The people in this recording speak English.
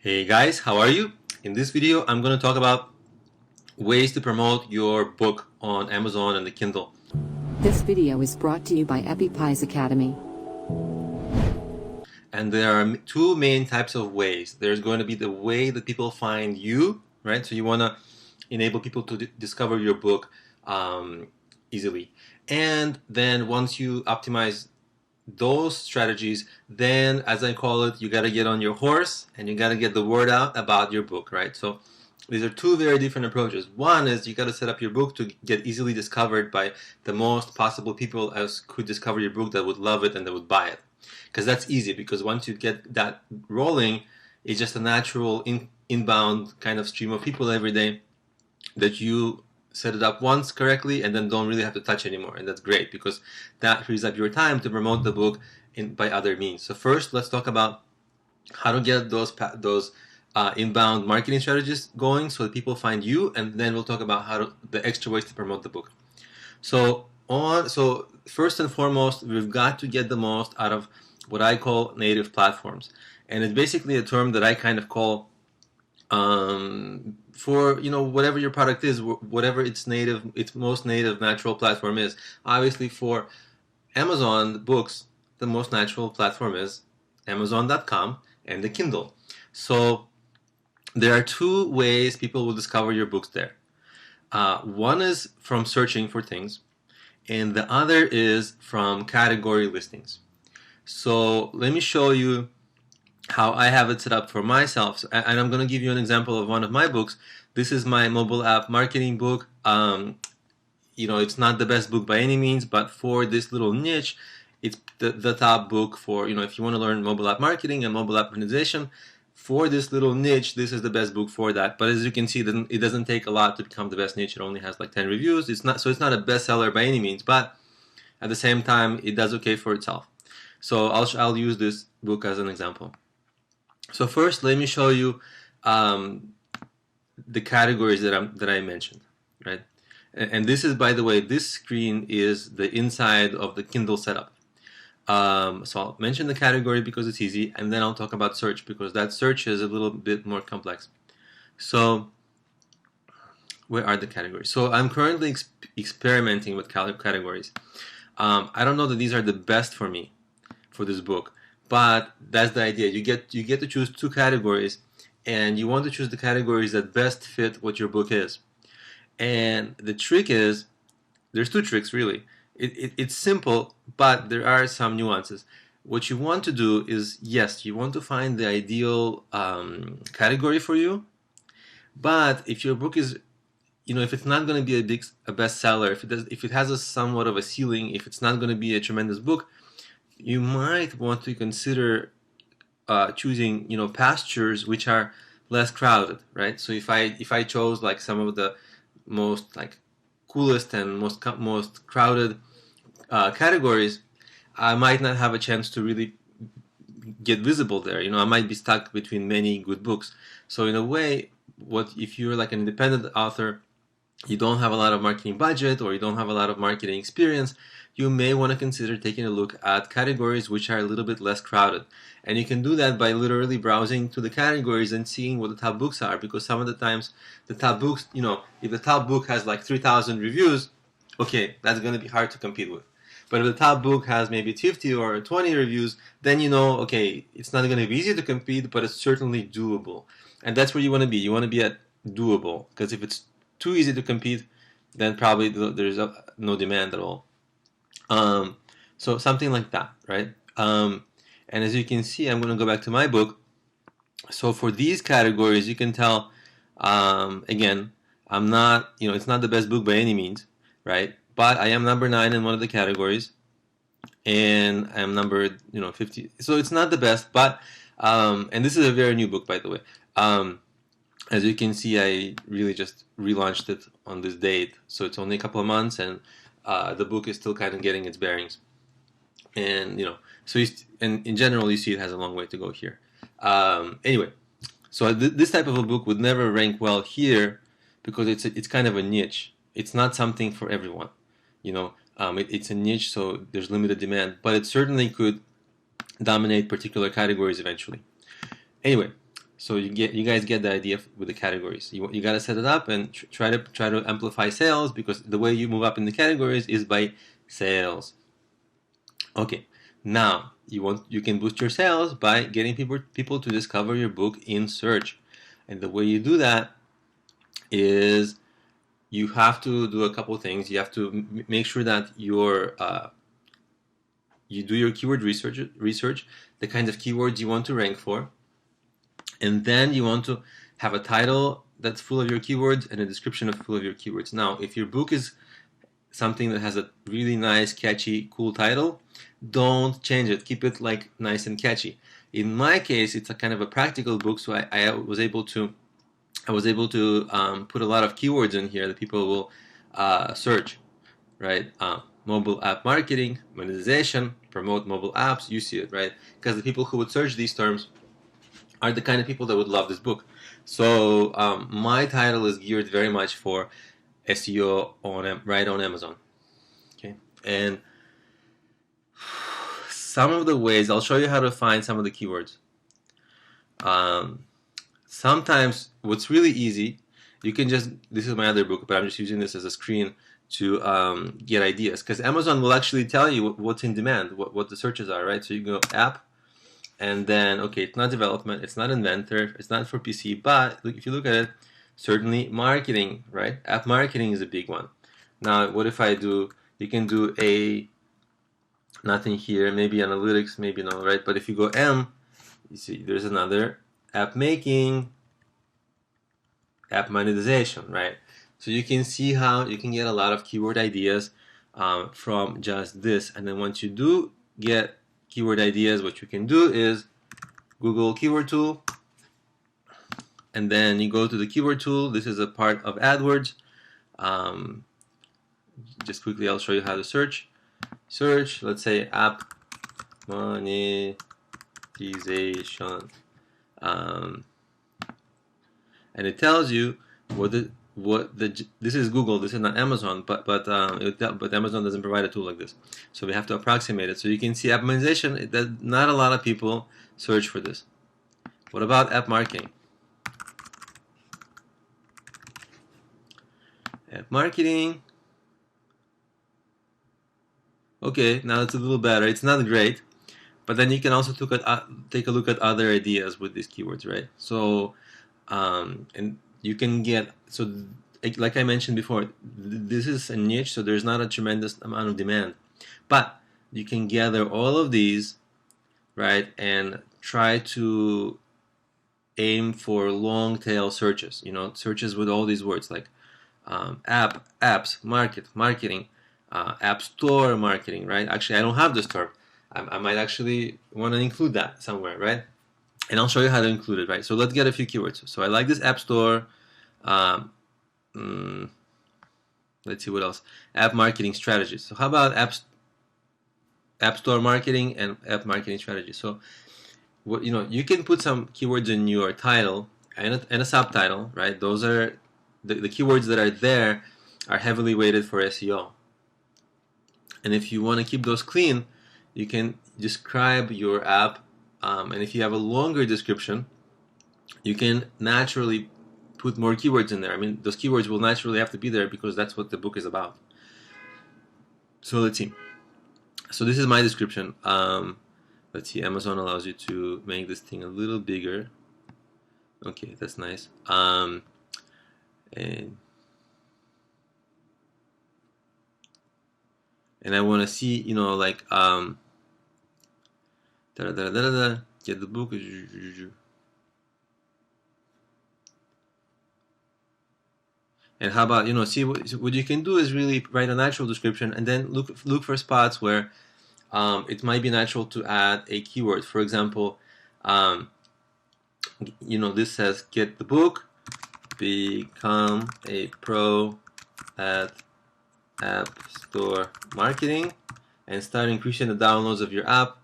Hey guys, how are you? In this video, I'm going to talk about ways to promote your book on Amazon and the Kindle. This video is brought to you by EpiPie's Academy. And there are two main types of ways. There's going to be the way that people find you, right? So you want to enable people to discover your book easily. And then once you optimize those strategies, then, as I call it, you got to get on your horse and you got to get the word out about your book, right? So these are two very different approaches. One is you got to set up your book to get easily discovered by the most possible people as could discover your book that would love it and that would buy it. Because that's easy, because once you get that rolling, it's just a natural inbound kind of stream of people every day that you set it up once correctly and then don't really have to touch anymore, and that's great because that frees up your time to promote the book by other means. So first, let's talk about how to get those inbound marketing strategies going so that people find you, and then we'll talk about the extra ways to promote the book. So first and foremost, we've got to get the most out of what I call native platforms, and it's basically a term that I kind of call for whatever your product is, whatever its most native natural platform is. Obviously, for Amazon books, the most natural platform is Amazon.com and the Kindle. So there are two ways people will discover your books there. One is from searching for things, and the other is from category listings. So let me show you how I have it set up for myself. And I'm going to give you an example of one of my books. This is my mobile app marketing book. It's not the best book by any means, but for this little niche, it's the top book for, if you want to learn mobile app marketing and mobile app monetization, for this little niche, this is the best book for that. But as you can see, it doesn't take a lot to become the best niche. It only has like 10 reviews. It's not a bestseller by any means, but at the same time, it does okay for itself. So I'll use this book as an example. So first, let me show you the categories that I mentioned, right? And this is, by the way, this screen is the inside of the Kindle setup. So I'll mention the category because it's easy, and then I'll talk about search because that search is a little bit more complex. So where are the categories? So I'm currently experimenting with categories. I don't know that these are the best for me for this book, but that's the idea. You get to choose two categories, and you want to choose the categories that best fit what your book is. And the trick is, there's two tricks really. It's simple, but there are some nuances. What you want to do is, yes, you want to find the ideal category for you, but if your book is, if it's not going to be a bestseller, if it has somewhat of a ceiling, if it's not going to be a tremendous book, you might want to consider choosing, pastures which are less crowded, right? So if I chose like some of the most like coolest and most crowded categories, I might not have a chance to really get visible there. I might be stuck between many good books. So in a way, if you're like an independent author, you don't have a lot of marketing budget or you don't have a lot of marketing experience, you may want to consider taking a look at categories which are a little bit less crowded. And you can do that by literally browsing to the categories and seeing what the top books are, because some of the times the top books, if the top book has like 3,000 reviews, okay, that's going to be hard to compete with. But if the top book has maybe 50 or 20 reviews, then okay, it's not going to be easy to compete, but it's certainly doable. And that's where you want to be. You want to be at doable, because if it's too easy to compete, then probably there's no demand at all. So something like that, right? And as you can see, I'm going to go back to my book. So for these categories, you can tell, again, I'm not, it's not the best book by any means, right? But I am number 9 in one of the categories, and I am numbered, 50. So it's not the best, but, and this is a very new book, by the way. As you can see, I really just relaunched it on this date, so it's only a couple of months, and the book is still kind of getting its bearings. And and in general, you see it has a long way to go here. Anyway, so this type of a book would never rank well here because it's kind of a niche. It's not something for everyone. It's a niche, so there's limited demand, but it certainly could dominate particular categories eventually. Anyway, So you guys get the idea with the categories. You got to set it up and try to amplify sales, because the way you move up in the categories is by sales. Okay, now you can boost your sales by getting people to discover your book in search, and the way you do that is you have to do a couple things. You have to make sure that you do your keyword research, the kinds of keywords you want to rank for, and then you want to have a title that's full of your keywords and a description of full of your keywords. Now, if your book is something that has a really nice, catchy, cool title, don't change it. Keep it like nice and catchy. In my case, it's a kind of a practical book, so I was able to put a lot of keywords in here that people will search, right? Mobile app marketing, monetization, promote mobile apps. You see it, right? Because the people who would search these terms are the kind of people that would love this book. So my title is geared very much for SEO right on Amazon. Okay, and some of the ways, I'll show you how to find some of the keywords. Sometimes what's really easy, you can just, this is my other book, but I'm just using this as a screen to get ideas, because Amazon will actually tell you what's in demand, what the searches are, right? So you go app, and then, okay, it's not development, it's not inventor, it's not for PC, but if you look at it, certainly marketing, right? App marketing is a big one. Now, what if I do, you can do nothing here, maybe analytics, maybe no, right? But if you go M, you see there's another app making, app monetization, right? So you can see how you can get a lot of keyword ideas from just this. And then once you do get keyword ideas, what you can do is Google keyword tool, and then you go to the keyword tool. This is a part of AdWords. Just quickly, I'll show you how to search. Let's say app monetization, and it tells you this is Google. This is not Amazon, but Amazon doesn't provide a tool like this, so we have to approximate it. So you can see app monetization. Not a lot of people search for this. What about app marketing? App marketing. Okay, now it's a little better. It's not great, but then you can also take a look at other ideas with these keywords, right? So, and you can get, so like I mentioned before, this is a niche, so there's not a tremendous amount of demand, but you can gather all of these, right, and try to aim for long tail searches, searches with all these words like app, apps, marketing, app store marketing, right? Actually, I don't have this term. I might actually want to include that somewhere, right? And I'll show you how to include it, right? So let's get a few keywords. So I like this app store. Let's see what else. App marketing strategies. So how about app store marketing and app marketing strategies? So you can put some keywords in your title and a subtitle, right? Those are the keywords that are there are heavily weighted for SEO. And if you want to keep those clean, you can describe your app, and if you have a longer description, you can naturally put more keywords in there. I mean, those keywords will naturally have to be there because that's what the book is about. So let's see. So this is my description. Let's see. Amazon allows you to make this thing a little bigger. Okay, that's nice. And I want to see, like, get the book. And how about, see what you can do is really write a natural description and then look for spots where it might be natural to add a keyword. For example, this says get the book, become a pro at App Store marketing, and start increasing the downloads of your app